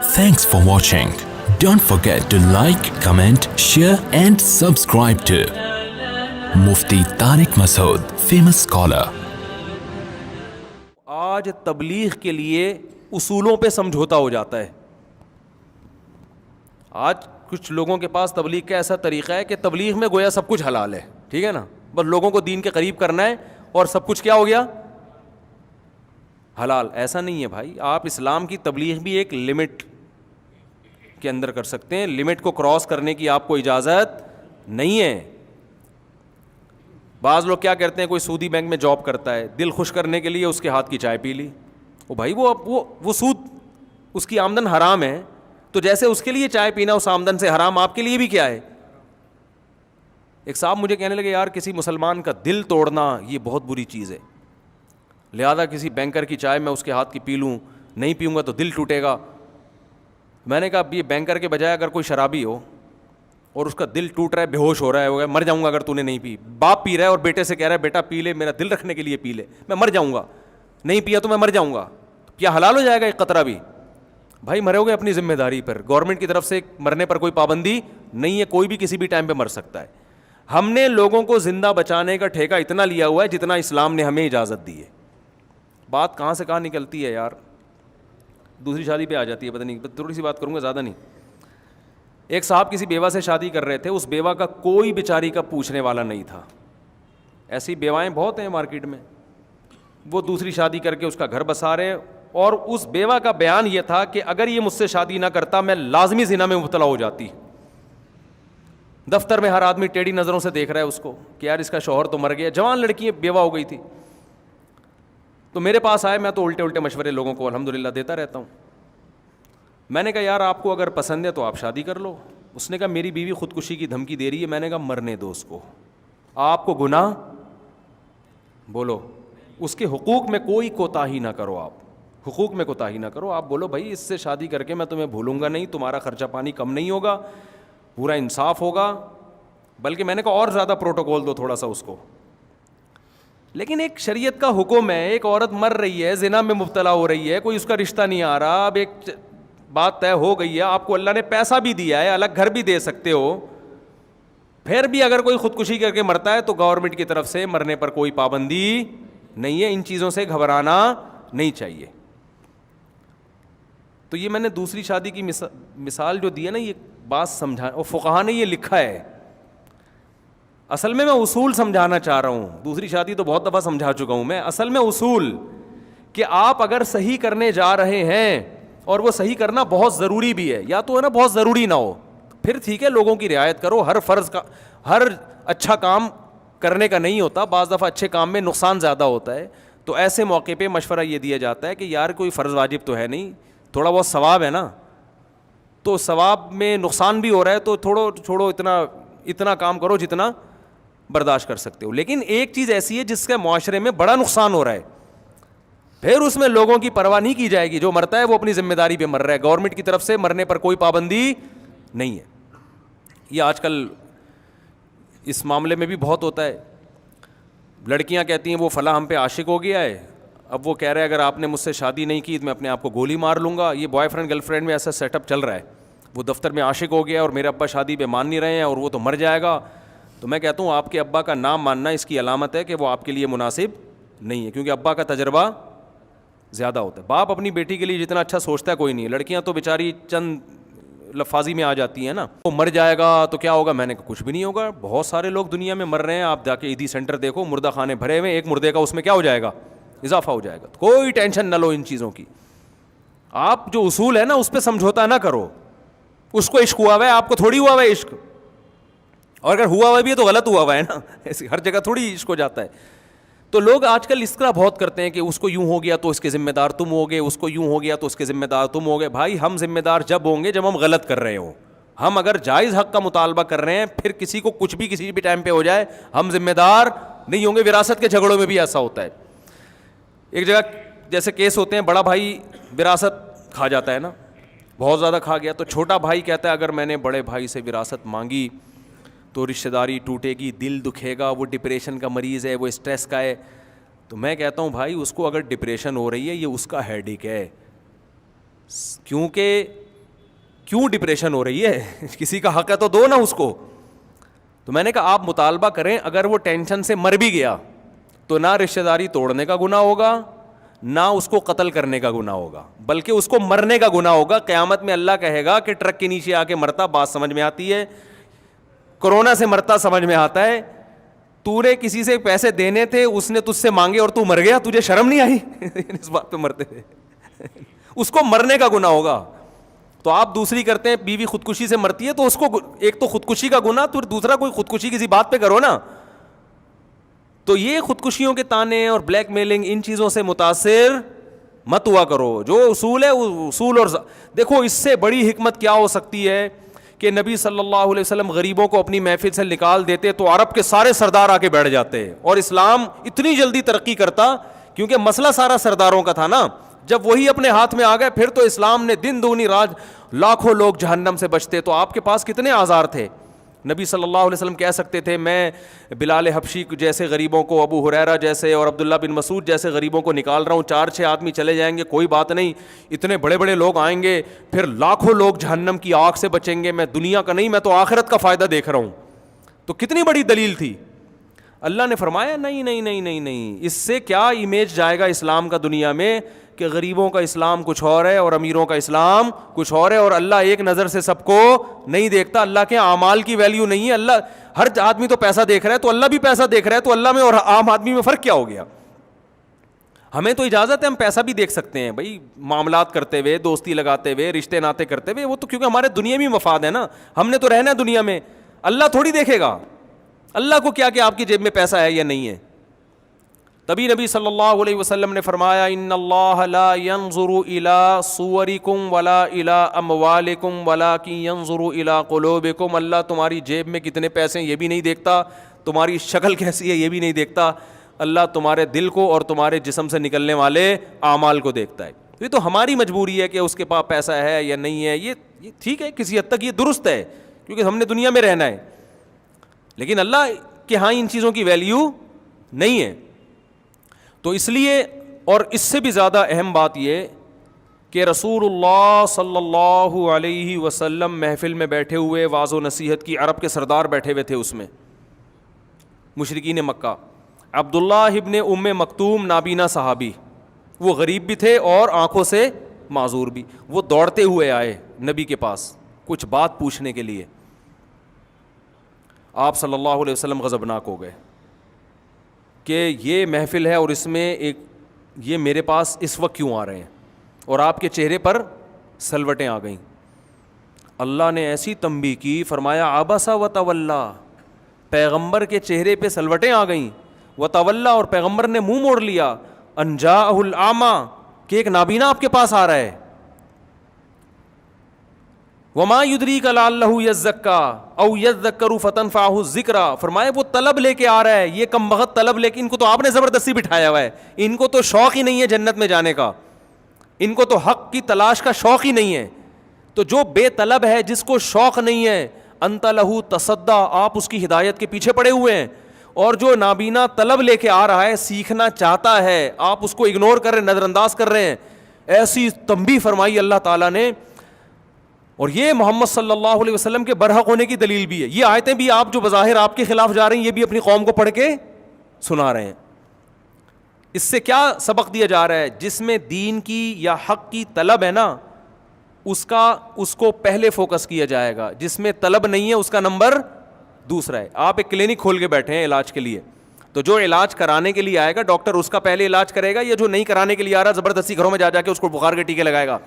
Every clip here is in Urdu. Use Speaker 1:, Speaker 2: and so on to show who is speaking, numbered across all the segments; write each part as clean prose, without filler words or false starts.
Speaker 1: Thanks for watching. Don't forget to like, comment, share and subscribe to Mufti Tariq Masood, famous scholar.
Speaker 2: آج تبلیغ کے لیے اصولوں پہ سمجھوتا ہو جاتا ہے. آج کچھ لوگوں کے پاس تبلیغ کا ایسا طریقہ ہے کہ تبلیغ میں گویا سب کچھ حلال ہے, ٹھیک ہے نا, بس لوگوں کو دین کے قریب کرنا ہے اور سب کچھ کیا ہو گیا, حلال. ایسا نہیں ہے بھائی, آپ اسلام کی تبلیغ بھی ایک لمٹ کے اندر کر سکتے ہیں, لمٹ کو کراس کرنے کی آپ کو اجازت نہیں ہے. بعض لوگ کیا کرتے ہیں, کوئی سودی بینک میں جاب کرتا ہے, دل خوش کرنے کے لیے اس کے ہاتھ کی چائے پی لی. او بھائی وہ سود, اس کی آمدن حرام ہے, تو جیسے اس کے لیے چائے پینا اس آمدن سے حرام, آپ کے لیے بھی کیا ہے. ایک صاحب مجھے کہنے لگے, یار کسی مسلمان کا دل توڑنا یہ بہت بری چیز ہے, لہذا کسی بینکر کی چائے میں اس کے ہاتھ کی پی لوں, نہیں پیوں گا تو دل ٹوٹے گا. میں نے کہا اب یہ بینکر کے بجائے اگر کوئی شرابی ہو اور اس کا دل ٹوٹ رہا ہے, بے ہوش ہو رہا ہے, مر جاؤں گا اگر تو نے نہیں پی, باپ پی رہا ہے اور بیٹے سے کہہ رہا ہے بیٹا پی لے, میرا دل رکھنے کے لیے پی لے, میں مر جاؤں گا, نہیں پیا تو میں مر جاؤں گا, کیا حلال ہو جائے گا ایک قطرہ بھی؟ بھائی مرو گے اپنی ذمہ داری پر, گورنمنٹ کی طرف سے مرنے پر کوئی پابندی نہیں ہے, کوئی بھی کسی بھی ٹائم پہ مر سکتا ہے. ہم نے لوگوں کو زندہ بچانے کا ٹھیکہ اتنا لیا ہوا ہے جتنا اسلام نے ہمیں اجازت دی ہے. بات کہاں سے کہاں نکلتی ہے یار, دوسری شادی پہ آ جاتی ہے. پتہ نہیں, تھوڑی سی بات کروں گا, زیادہ نہیں. ایک صاحب کسی بیوہ سے شادی کر رہے تھے, اس بیوہ کا کوئی بیچاری کا پوچھنے والا نہیں تھا. ایسی بیوائیں بہت ہیں مارکیٹ میں, وہ دوسری شادی کر کے اس کا گھر بسا رہے, اور اس بیوہ کا بیان یہ تھا کہ اگر یہ مجھ سے شادی نہ کرتا میں لازمی زنا میں مبتلا ہو جاتی. دفتر میں ہر آدمی ٹیڑھی نظروں سے دیکھ رہا ہے اس کو کہ یار اس کا شوہر تو مر گیا, جوان لڑکی بیوہ ہو گئی تھی. تو میرے پاس آئے, میں تو الٹے مشورے لوگوں کو الحمدللہ دیتا رہتا ہوں. میں نے کہا یار آپ کو اگر پسند ہے تو آپ شادی کر لو. اس نے کہا میری بیوی خودکشی کی دھمکی دے رہی ہے. میں نے کہا مرنے دو اس کو, آپ کو گناہ, بولو اس کے حقوق میں کوئی کوتاہی نہ کرو, آپ حقوق میں کوتاہی نہ کرو. آپ بولو بھائی اس سے شادی کر کے میں تمہیں بھولوں گا نہیں, تمہارا خرچہ پانی کم نہیں ہوگا, پورا انصاف ہوگا, بلکہ میں نے کہا اور زیادہ پروٹوکول دو تھوڑا سا اس کو. لیکن ایک شریعت کا حکم ہے, ایک عورت مر رہی ہے, زنا میں مبتلا ہو رہی ہے, کوئی اس کا رشتہ نہیں آ رہا, اب ایک بات طے ہو گئی ہے, آپ کو اللہ نے پیسہ بھی دیا ہے, الگ گھر بھی دے سکتے ہو, پھر بھی اگر کوئی خودکشی کر کے مرتا ہے تو گورنمنٹ کی طرف سے مرنے پر کوئی پابندی نہیں ہے. ان چیزوں سے گھبرانا نہیں چاہیے. تو یہ میں نے دوسری شادی کی مثال جو دی ہے نا, یہ بات سمجھا, اور فقہا نے یہ لکھا ہے. اصل میں اصول سمجھانا چاہ رہا ہوں, دوسری شادی تو بہت دفعہ سمجھا چکا ہوں میں. اصل میں اصول کہ آپ اگر صحیح کرنے جا رہے ہیں اور وہ صحیح کرنا بہت ضروری بھی ہے, یا تو ہے نا بہت ضروری نہ ہو, پھر ٹھیک ہے لوگوں کی رعایت کرو. ہر فرض کا, ہر اچھا کام کرنے کا نہیں ہوتا, بعض دفعہ اچھے کام میں نقصان زیادہ ہوتا ہے. تو ایسے موقع پہ مشورہ یہ دیا جاتا ہے کہ یار کوئی فرض واجب تو ہے نہیں, تھوڑا بہت ثواب ہے نا, تو ثواب میں نقصان بھی ہو رہا ہے تو چھوڑو اتنا کام کرو جتنا برداشت کر سکتے ہو. لیکن ایک چیز ایسی ہے جس کے معاشرے میں بڑا نقصان ہو رہا ہے, پھر اس میں لوگوں کی پرواہ نہیں کی جائے گی. جو مرتا ہے وہ اپنی ذمہ داری پہ مر رہا ہے, گورنمنٹ کی طرف سے مرنے پر کوئی پابندی نہیں ہے. یہ آج کل اس معاملے میں بھی بہت ہوتا ہے. لڑکیاں کہتی ہیں وہ فلاں ہم پہ عاشق ہو گیا ہے, اب وہ کہہ رہے ہیں اگر آپ نے مجھ سے شادی نہیں کی تو میں اپنے آپ کو گولی مار لوں گا. یہ بوائے فرینڈ گرل فرینڈ میں ایسا سیٹ اپ چل رہا ہے. وہ دفتر میں عاشق ہو گیا اور میرے ابا شادی پہ مان نہیں رہے ہیں اور وہ تو مر جائے گا. تو میں کہتا ہوں آپ کے ابا کا نام ماننا اس کی علامت ہے کہ وہ آپ کے لیے مناسب نہیں ہے, کیونکہ ابا کا تجربہ زیادہ ہوتا ہے. باپ اپنی بیٹی کے لیے جتنا اچھا سوچتا ہے کوئی نہیں. لڑکیاں تو بیچاری چند لفاظی میں آ جاتی ہیں نا, وہ مر جائے گا تو کیا ہوگا. میں نے کہا کچھ بھی نہیں ہوگا, بہت سارے لوگ دنیا میں مر رہے ہیں. آپ جا کے عیدی سینٹر دیکھو, مردہ خانے بھرے ہوئے, ایک مردے کا اس میں کیا ہو جائے گا, اضافہ ہو جائے گا. کوئی ٹینشن نہ لو ان چیزوں کی. آپ جو اصول ہے نا اس پہ سمجھوتا نہ کرو. اس کو عشق ہوا ہوا ہے, آپ کو تھوڑی ہوا ہوا ہے عشق, اور اگر ہوا ہوا بھی ہے تو غلط ہوا ہوا ہے نا, ایسی ہر جگہ تھوڑی عشق ہو جاتا ہے. تو لوگ آج کل اس طرح بہت کرتے ہیں کہ اس کو یوں ہو گیا تو اس کے ذمہ دار تم ہوگے, اس کو یوں ہو گیا تو اس کے ذمہ دار تم ہوگے. بھائی ہم ذمہ دار جب ہوں گے جب ہم غلط کر رہے ہوں. ہم اگر جائز حق کا مطالبہ کر رہے ہیں, پھر کسی کو کچھ بھی کسی بھی ٹائم پہ ہو جائے, ہم ذمہ دار نہیں ہوں گے. وراثت کے جھگڑوں میں بھی ایسا ہوتا ہے. ایک جگہ جیسے کیس ہوتے ہیں, بڑا بھائی وراثت کھا جاتا ہے نا, بہت زیادہ کھا گیا, تو چھوٹا بھائی کہتا ہے اگر میں نے بڑے بھائی سے وراثت مانگی تو رشتہ داری ٹوٹے گی, دل دکھے گا, وہ ڈپریشن کا مریض ہے, وہ اسٹریس کا ہے. تو میں کہتا ہوں بھائی اس کو اگر ڈپریشن ہو رہی ہے یہ اس کا ہیڈیک ہے, کیونکہ کیوں ڈپریشن ہو رہی ہے؟ کسی کا حق ہے تو دو نا اس کو. تو میں نے کہا آپ مطالبہ کریں, اگر وہ ٹینشن سے مر بھی گیا تو نہ رشتہ داری توڑنے کا گناہ ہوگا, نہ اس کو قتل کرنے کا گناہ ہوگا, بلکہ اس کو مرنے کا گناہ ہوگا. قیامت میں اللہ کہے گا کہ ٹرک کے نیچے آ کے مرتا, بات سمجھ میں آتی ہے, کورونا سے مرتا سمجھ میں آتا ہے, تو نے کسی سے پیسے دینے تھے, اس نے تجھ سے مانگے اور تو مر گیا, تجھے شرم نہیں آئی اس بات پہ مرتے تھے؟ اس کو مرنے کا گناہ ہوگا. تو آپ دوسری کرتے ہیں, بیوی خودکشی سے مرتی ہے تو اس کو ایک تو خودکشی کا گناہ, تو دوسرا کوئی خودکشی کسی بات پہ کرو نا. تو یہ خودکشیوں کے تانے اور بلیک میلنگ, ان چیزوں سے متاثر مت ہوا کرو. جو اصول ہے اصول. اور دیکھو اس سے بڑی حکمت کیا ہو سکتی ہے کہ نبی صلی اللہ علیہ وسلم غریبوں کو اپنی محفل سے نکال دیتے تو عرب کے سارے سردار آ کے بیٹھ جاتے, اور اسلام اتنی جلدی ترقی کرتا, کیونکہ مسئلہ سارا سرداروں کا تھا نا. جب وہی اپنے ہاتھ میں آ گئے پھر تو اسلام نے دن دگنی رات, لاکھوں لوگ جہنم سے بچتے. تو آپ کے پاس کتنے آزار تھے. نبی صلی اللہ علیہ وسلم کہہ سکتے تھے میں بلال حبشی جیسے غریبوں کو, ابو ہریرہ جیسے اور عبداللہ بن مسعود جیسے غریبوں کو نکال رہا ہوں, 4-6 آدمی چلے جائیں گے کوئی بات نہیں, اتنے بڑے بڑے لوگ آئیں گے, پھر لاکھوں لوگ جہنم کی آگ سے بچیں گے, میں دنیا کا نہیں, میں تو آخرت کا فائدہ دیکھ رہا ہوں. تو کتنی بڑی دلیل تھی. اللہ نے فرمایا نہیں نہیں نہیں نہیں نہیں, اس سے کیا امیج جائے گا اسلام کا دنیا میں کہ غریبوں کا اسلام کچھ اور ہے اور امیروں کا اسلام کچھ اور ہے, اور اللہ ایک نظر سے سب کو نہیں دیکھتا. اللہ کے اعمال کی ویلیو نہیں ہے. اللہ ہر آدمی تو پیسہ دیکھ رہا ہے, تو اللہ بھی پیسہ دیکھ رہا ہے, تو اللہ میں اور عام آدمی میں فرق کیا ہو گیا؟ ہمیں تو اجازت ہے, ہم پیسہ بھی دیکھ سکتے ہیں بھائی, معاملات کرتے ہوئے, دوستی لگاتے ہوئے, رشتے ناتے کرتے ہوئے, وہ تو کیونکہ ہمارے دنیاوی مفاد ہے نا, ہم نے تو رہنا ہے دنیا میں. اللہ تھوڑی دیکھے گا, اللہ کو کیا کہ آپ کی جیب میں پیسہ ہے یا نہیں ہے. تبھی نبی صلی اللہ علیہ وسلم نے فرمایا ان اللہ لا ينظر الى صورکم ولا الى اموالکم ولکن ينظر الى قلوبکم. اللہ تمہاری جیب میں کتنے پیسے ہیں یہ بھی نہیں دیکھتا, تمہاری شکل کیسی ہے یہ بھی نہیں دیکھتا, اللہ تمہارے دل کو اور تمہارے جسم سے نکلنے والے اعمال کو دیکھتا ہے. یہ تو ہماری مجبوری ہے کہ اس کے پاس پیسہ ہے یا نہیں ہے, یہ ٹھیک ہے, کسی حد تک یہ درست ہے کیونکہ ہم نے دنیا میں رہنا ہے, لیکن اللہ کے ہاں ان چیزوں کی ویلیو نہیں ہے. تو اس لیے, اور اس سے بھی زیادہ اہم بات یہ کہ رسول اللہ صلی اللہ علیہ وسلم محفل میں بیٹھے ہوئے واعظ و نصیحت کی, عرب کے سردار بیٹھے ہوئے تھے اس میں, مشرکین مکہ. عبداللہ ابن ام مکتوم نابینا صحابی, وہ غریب بھی تھے اور آنکھوں سے معذور بھی, وہ دوڑتے ہوئے آئے نبی کے پاس کچھ بات پوچھنے کے لیے. آپ صلی اللہ علیہ وسلم غضبناک ہو گئے کہ یہ محفل ہے اور اس میں ایک یہ میرے پاس اس وقت کیوں آ رہے ہیں, اور آپ کے چہرے پر سلوٹیں آ گئیں. اللہ نے ایسی تنبیہ کی, فرمایا عبسا و تولا, پیغمبر کے چہرے پہ سلوٹیں آ گئیں, و تولا, اور پیغمبر نے منہ موڑ لیا, ان جاءہ الاعمی, کہ ایک نابینا آپ کے پاس آ رہا ہے. وما یدریک لعلہ یزکا او یذکر فتنفعہ الذکرى, فرمائے وہ طلب لے کے آ رہا ہے, یہ کم بخت طلب لے کے, ان کو تو آپ نے زبردستی بٹھایا ہوا ہے, ان کو تو شوق ہی نہیں ہے جنت میں جانے کا, ان کو تو حق کی تلاش کا شوق ہی نہیں ہے. تو جو بے طلب ہے, جس کو شوق نہیں ہے, انت لہ تصدی, آپ اس کی ہدایت کے پیچھے پڑے ہوئے ہیں. اور جو نابینا طلب لے کے آ رہا ہے, سیکھنا چاہتا ہے, آپ اس کو اگنور کر رہے ہیں, نظر انداز کر رہے ہیں. ایسی تنبیہ فرمائی اللہ تعالیٰ نے, اور یہ محمد صلی اللہ علیہ وسلم کے برحق ہونے کی دلیل بھی ہے. یہ آیتیں بھی آپ جو بظاہر آپ کے خلاف جا رہی ہیں, یہ بھی اپنی قوم کو پڑھ کے سنا رہے ہیں. اس سے کیا سبق دیا جا رہا ہے؟ جس میں دین کی یا حق کی طلب ہے نا, اس کو پہلے فوکس کیا جائے گا. جس میں طلب نہیں ہے اس کا نمبر دوسرا ہے. آپ ایک کلینک کھول کے بیٹھے ہیں علاج کے لیے, تو جو علاج کرانے کے لیے آئے گا ڈاکٹر اس کا پہلے علاج کرے گا, یا جو نہیں کرانے کے لیے آ رہا زبردستی گھروں میں جا کے اس کو بخار کے ٹیکے لگائے گا؟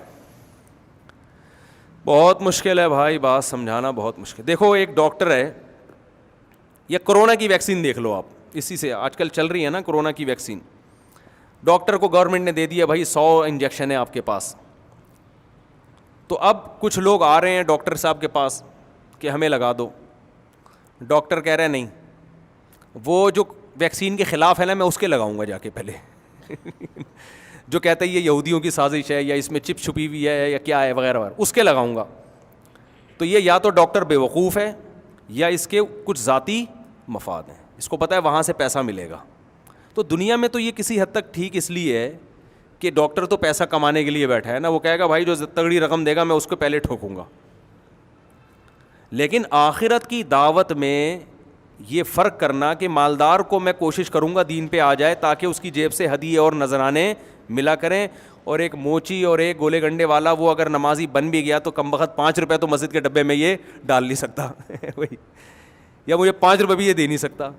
Speaker 2: بہت مشکل ہے بھائی, بات سمجھانا بہت مشکل. دیکھو ایک ڈاکٹر ہے, یا کرونا کی ویکسین دیکھ لو آپ, اسی سے آج کل چل رہی ہے نا کرونا کی ویکسین. ڈاکٹر کو گورنمنٹ نے دے دیا بھائی 100 انجیکشن ہے آپ کے پاس. تو اب کچھ لوگ آ رہے ہیں ڈاکٹر صاحب کے پاس کہ ہمیں لگا دو. ڈاکٹر کہہ رہے ہیں نہیں, وہ جو ویکسین کے خلاف ہے نا, میں اس کے لگاؤں گا جا کے پہلے. جو کہتا ہے یہ یہودیوں کی سازش ہے, یا اس میں چپ چھپی ہوئی ہے, یا کیا ہے وغیرہ وغیرہ, اس کے لگاؤں گا. تو یہ یا تو ڈاکٹر بے وقوف ہے, یا اس کے کچھ ذاتی مفاد ہیں, اس کو پتہ ہے وہاں سے پیسہ ملے گا. تو دنیا میں تو یہ کسی حد تک ٹھیک اس لیے ہے کہ ڈاکٹر تو پیسہ کمانے کے لیے بیٹھا ہے نا, وہ کہے گا بھائی جو تگڑی رقم دے گا میں اس کو پہلے ٹھوکوں گا. لیکن آخرت کی دعوت میں یہ فرق کرنا کہ مالدار کو میں کوشش کروں گا دین پہ آ جائے تاکہ اس کی جیب سے ہدیے اور نذرانے ملا کریں, اور ایک موچی اور ایک گولے گنڈے والا وہ اگر نمازی بن بھی گیا تو کم وقت 5 روپے تو مسجد کے ڈبے میں یہ ڈال نہیں سکتا وہی, یا مجھے 5 روپے بھی یہ دے نہیں سکتا.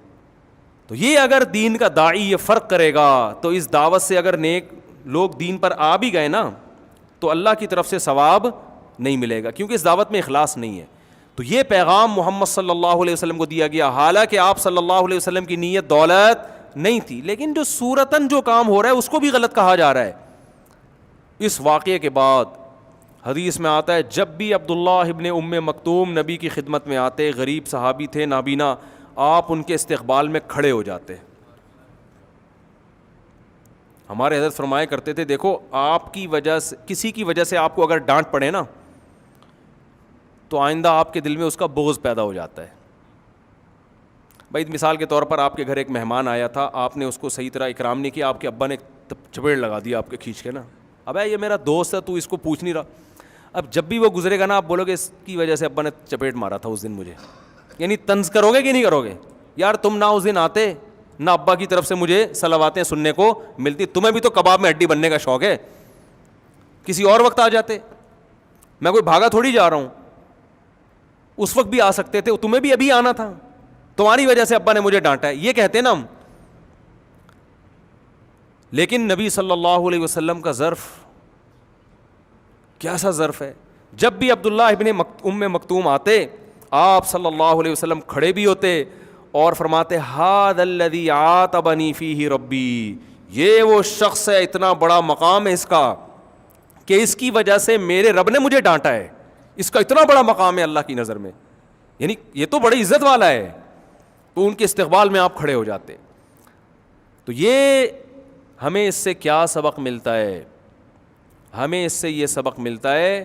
Speaker 2: تو یہ اگر دین کا داعی یہ فرق کرے گا تو اس دعوت سے اگر نیک لوگ دین پر آ بھی گئے نا تو اللہ کی طرف سے ثواب نہیں ملے گا, کیونکہ اس دعوت میں اخلاص نہیں ہے. تو یہ پیغام محمد صلی اللہ علیہ وسلم کو دیا گیا, حالانکہ آپ صلی اللہ علیہ وسلم کی نیت دولت نہیں تھی, لیکن جو صورتاً جو کام ہو رہا ہے اس کو بھی غلط کہا جا رہا ہے. اس واقعے کے بعد حدیث میں آتا ہے جب بھی عبداللہ ابن ام مکتوم نبی کی خدمت میں آتے, غریب صحابی تھے نابینا, آپ ان کے استقبال میں کھڑے ہو جاتے. ہمارے حضرت فرمایا کرتے تھے دیکھو آپ کی وجہ سے, کسی کی وجہ سے آپ کو اگر ڈانٹ پڑے نا تو آئندہ آپ کے دل میں اس کا بغض پیدا ہو جاتا ہے. بھائی مثال کے طور پر آپ کے گھر ایک مہمان آیا تھا, آپ نے اس کو صحیح طرح اکرام نہیں کیا, آپ کے ابا نے چپیڑ لگا دیا آپ کے کھینچ کے نا, ابے یہ میرا دوست ہے تو اس کو پوچھ نہیں رہا. اب جب بھی وہ گزرے گا نا آپ بولو گے اس کی وجہ سے ابا نے چپیٹ مارا تھا اس دن مجھے, یعنی طنز کرو گے کہ نہیں کرو گے؟ یار تم نہ اس دن آتے نہ ابا کی طرف سے مجھے صلواتیں سننے کو ملتی, تمہیں بھی تو کباب میں ہڈی بننے کا شوق ہے, کسی اور وقت آ جاتے, میں کوئی بھاگا تھوڑی جا رہا ہوں, اس وقت بھی آ سکتے تھے, تمہیں بھی ابھی آنا تھا, تمہاری وجہ سے ابا نے مجھے ڈانٹا ہے, یہ کہتے نا ہم. لیکن نبی صلی اللہ علیہ وسلم کا ظرف کیسا ظرف ہے, جب بھی عبداللہ ابن ام مکتوم آتے آپ صلی اللہ علیہ وسلم کھڑے بھی ہوتے اور فرماتے ھذا الذی عاتبنی فیہ ربی, یہ وہ شخص ہے, اتنا بڑا مقام ہے اس کا کہ اس کی وجہ سے میرے رب نے مجھے ڈانٹا ہے, اس کا اتنا بڑا مقام ہے اللہ کی نظر میں, یعنی یہ تو بڑی عزت والا ہے. تو ان کے استقبال میں آپ کھڑے ہو جاتے. تو یہ ہمیں اس سے کیا سبق ملتا ہے؟ ہمیں اس سے یہ سبق ملتا ہے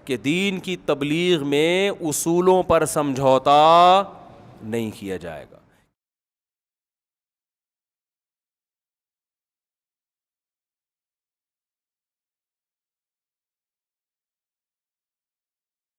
Speaker 2: کہ دین کی تبلیغ میں اصولوں پر سمجھوتا نہیں کیا جائے گا.